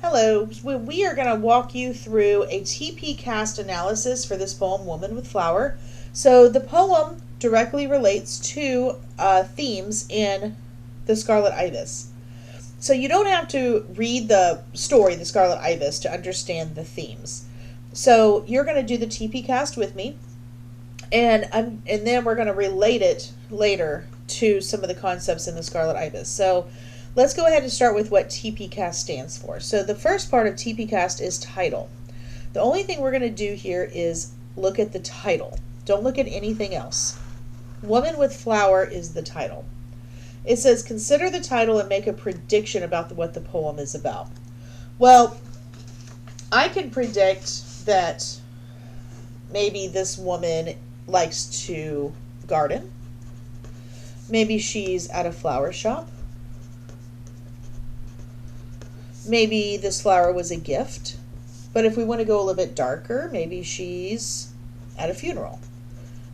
Hello, we are going to walk you through a TP cast analysis for this poem, Woman with Flower. So the poem directly relates to themes in the Scarlet Ibis. So you don't have to read the story, the Scarlet Ibis, to understand the themes. So you're going to do the TP cast with me, and then we're going to relate it later to some of the concepts in the Scarlet Ibis. So let's go ahead and start with what TPCast stands for. So the first part of TPCast is title. The only thing we're going to do here is look at the title. Don't look at anything else. Woman with Flower is the title. It says, consider the title and make a prediction about what the poem is about. Well, I can predict that maybe this woman likes to garden. Maybe she's at a flower shop. Maybe this flower was a gift. But if we want to go a little bit darker, maybe she's at a funeral.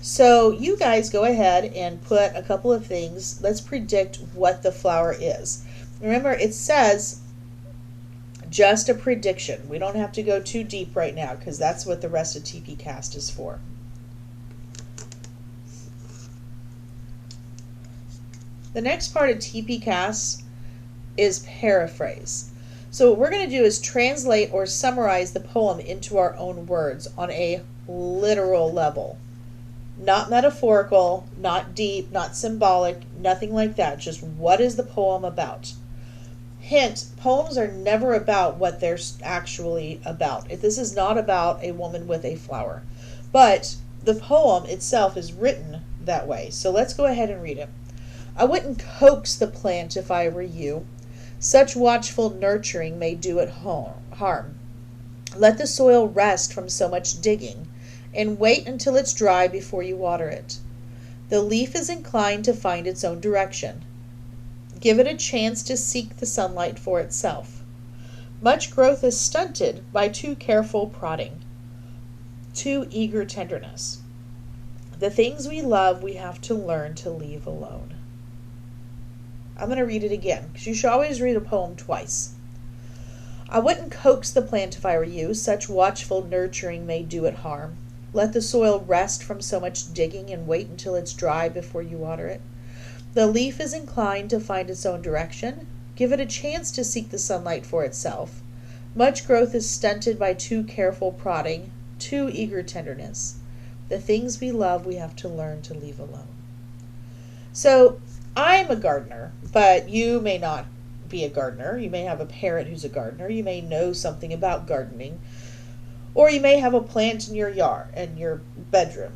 So you guys go ahead and put a couple of things. Let's predict what the flower is. Remember, it says just a prediction. We don't have to go too deep right now because that's what the rest of TP Cast is for. The next part of TP Cast is paraphrase. So what we're going to do is translate or summarize the poem into our own words on a literal level. Not metaphorical, not deep, not symbolic, nothing like that. Just what is the poem about? Hint, poems are never about what they're actually about. This is not about a woman with a flower. But the poem itself is written that way. So let's go ahead and read it. I wouldn't coax the plant if I were you. Such watchful nurturing may do it harm. Let the soil rest from so much digging, and wait until it's dry before you water it. The leaf is inclined to find its own direction. Give it a chance to seek the sunlight for itself. Much growth is stunted by too careful prodding, too eager tenderness. The things we love we have to learn to leave alone. I'm going to read it again, because you should always read a poem twice. I wouldn't coax the plant if I were you. Such watchful nurturing may do it harm. Let the soil rest from so much digging and wait until it's dry before you water it. The leaf is inclined to find its own direction. Give it a chance to seek the sunlight for itself. Much growth is stunted by too careful prodding, too eager tenderness. The things we love we have to learn to leave alone. So, I'm a gardener, but you may not be a gardener. You may have a parent who's a gardener. You may know something about gardening. Or you may have a plant in your yard, in your bedroom.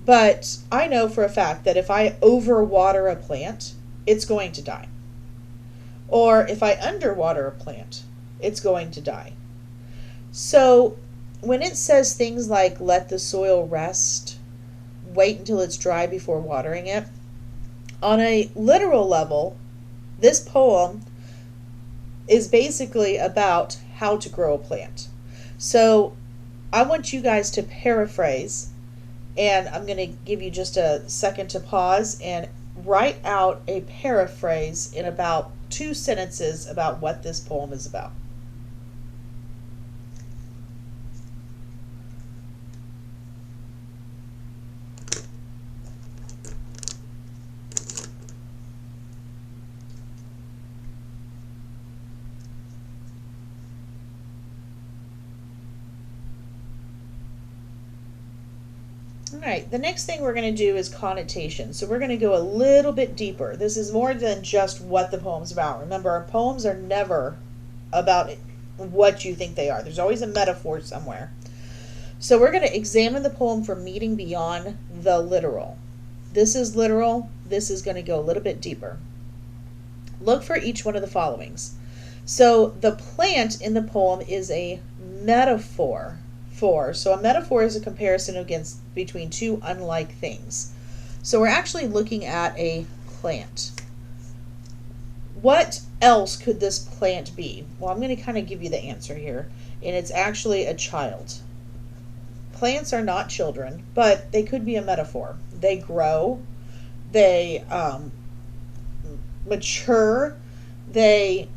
But I know for a fact that if I overwater a plant, it's going to die. Or if I underwater a plant, it's going to die. So when it says things like let the soil rest, wait until it's dry before watering it, on a literal level, this poem is basically about how to grow a plant. So I want you guys to paraphrase, and I'm going to give you just a second to pause and write out a paraphrase in about 2 sentences about what this poem is about. Alright, the next thing we're going to do is connotation. So we're going to go a little bit deeper. This is more than just what the poem's about. Remember, our poems are never about what you think they are. There's always a metaphor somewhere. So we're going to examine the poem for meaning beyond the literal. This is literal. This is going to go a little bit deeper. Look for each one of the followings. So the plant in the poem is a metaphor. So a metaphor is a comparison between two unlike things. So we're actually looking at a plant. What else could this plant be? Well, I'm going to kind of give you the answer here, and it's actually a child. Plants are not children, but they could be a metaphor. They grow, they mature, they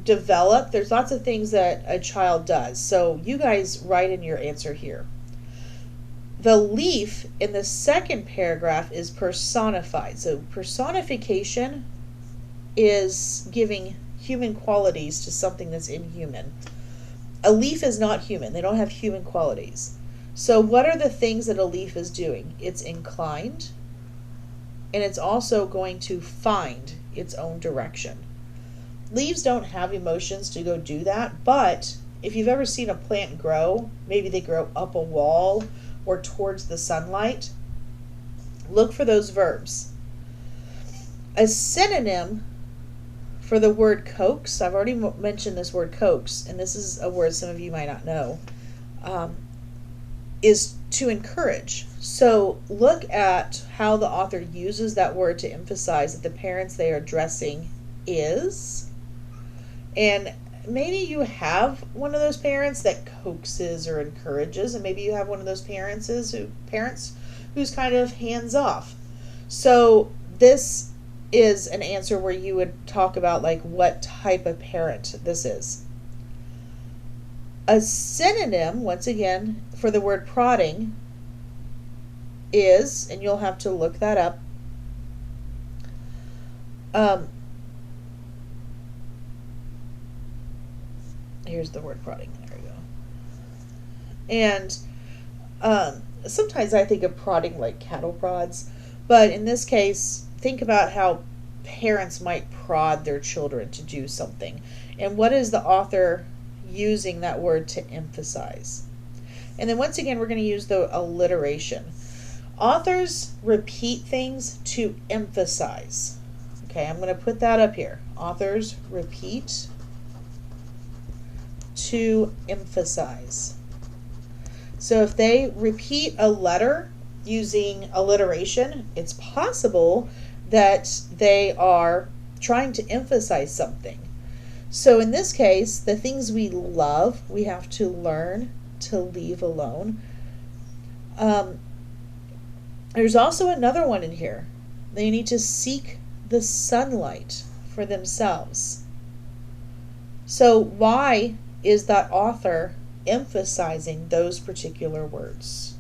develop, there's lots of things that a child does. So you guys write in your answer here. The leaf in the second paragraph is personified. So personification is giving human qualities to something that's inhuman. A leaf is not human. They don't have human qualities. So what are the things that a leaf is doing? It's inclined, and it's also going to find its own direction. Leaves don't have emotions to go do that, but if you've ever seen a plant grow, maybe they grow up a wall or towards the sunlight, look for those verbs. A synonym for the word coax, I've already mentioned this word coax, and this is a word some of you might not know, is to encourage. So look at how the author uses that word to emphasize that the parents they are addressing is. And maybe you have one of those parents that coaxes or encourages, and maybe you have one of those parents who's kind of hands off. So this is an answer where you would talk about like what type of parent this is. A synonym, once again, for the word prodding is, and you'll have to look that up, here's the word prodding, there we go. And sometimes I think of prodding like cattle prods, but in this case, think about how parents might prod their children to do something. And what is the author using that word to emphasize? And then once again, we're going to use the alliteration. Authors repeat things to emphasize. Okay, I'm going to put that up here. Authors repeat to emphasize. So if they repeat a letter using alliteration, it's possible that they are trying to emphasize something. So in this case, the things we love, we have to learn to leave alone. There's also another one in here. They need to seek the sunlight for themselves. So why is that author emphasizing those particular words?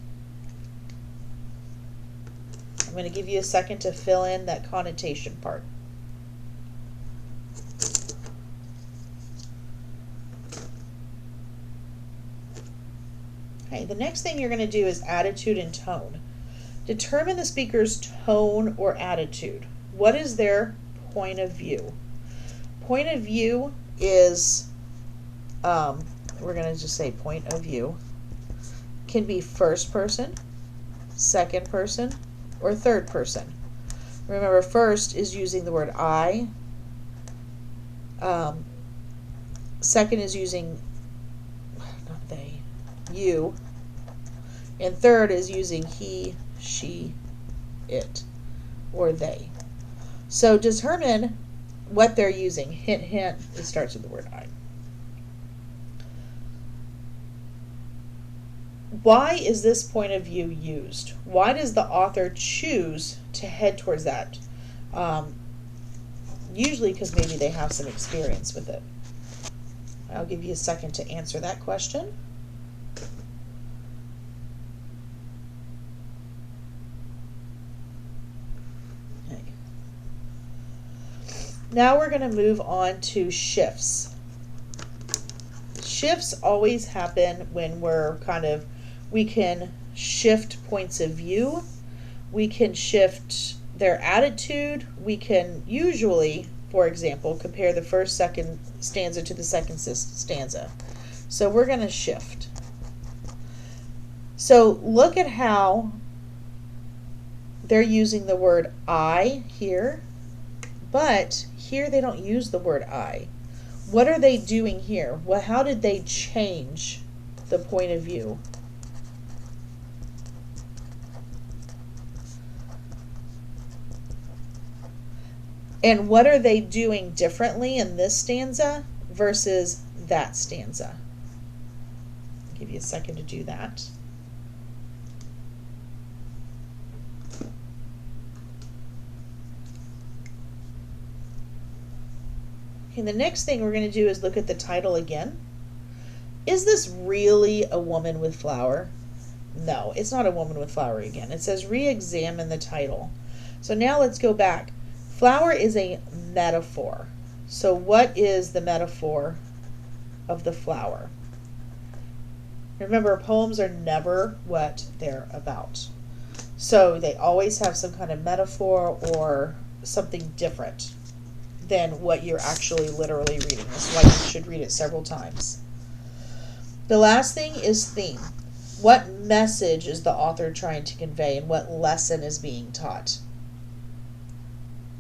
I'm going to give you a second to fill in that connotation part. Okay, the next thing you're going to do is attitude and tone. Determine the speaker's tone or attitude. What is their point of view? Point of view is, we're going to just say point of view, can be first person, second person, or third person. Remember, first is using the word I. Second is using, not they, you. And third is using he, she, it, or they. So determine what they're using. Hint, hint, it starts with the word I. Why is this point of view used? Why does the author choose to head towards that? Usually because maybe they have some experience with it. I'll give you a second to answer that question. Okay. Now we're going to move on to shifts. Shifts always happen when we can shift points of view, we can shift their attitude, we can usually, for example, compare the second stanza to the second stanza. So we're going to shift. So look at how they're using the word I here, but here they don't use the word I. What are they doing here? Well, how did they change the point of view? And what are they doing differently in this stanza versus that stanza? I'll give you a second to do that. Okay, the next thing we're going to do is look at the title again. Is this really a woman with flower? No, it's not a woman with flower again. It says re-examine the title. So now let's go back. Flower is a metaphor. So what is the metaphor of the flower? Remember, poems are never what they're about. So they always have some kind of metaphor or something different than what you're actually literally reading. That's why you should read it several times. The last thing is theme. What message is the author trying to convey, and what lesson is being taught?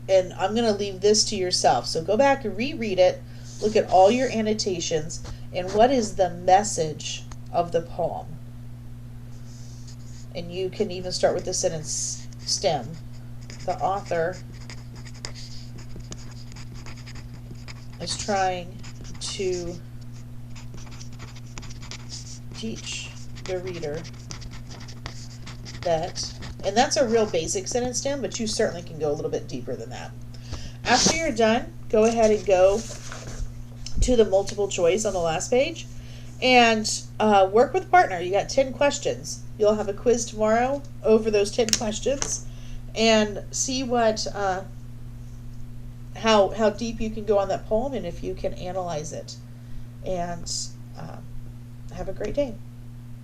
And I'm going to leave this to yourself. So go back and reread it, look at all your annotations, and what is the message of the poem? And you can even start with the sentence stem. The author is trying to teach the reader that, and that's a real basic sentence stem, but you certainly can go a little bit deeper than that. After you're done, go ahead and go to the multiple choice on the last page and work with a partner. You got 10 questions. You'll have a quiz tomorrow over those 10 questions and see what how deep you can go on that poem and if you can analyze it. And have a great day.